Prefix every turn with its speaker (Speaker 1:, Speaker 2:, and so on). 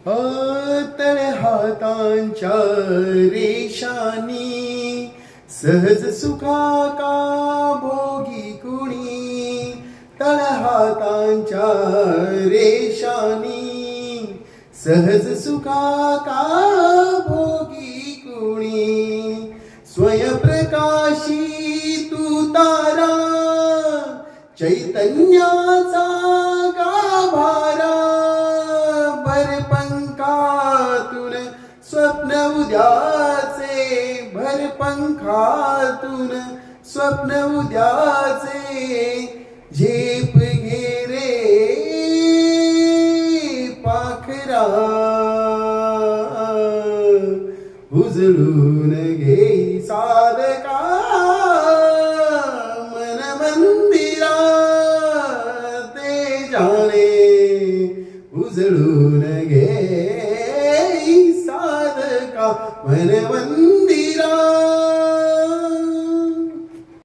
Speaker 1: तळ हातांच्या रेषानी सहज सुखा का भोगी कुणी. तळ हातांच्या रेषानी सहज सुखा का भोगी कुणी. स्वयंप्रकाशी तू तारा चैतन्याचा गाभारा. भर पंखातून स्वप्न उद्याचे, भर पंखातून स्वप्न उद्याचे. झेप घे रे पाखरा, उजळून घे साधका मन मंदिरा. ते जाणे उजळून घे साधका मन मंदिरा.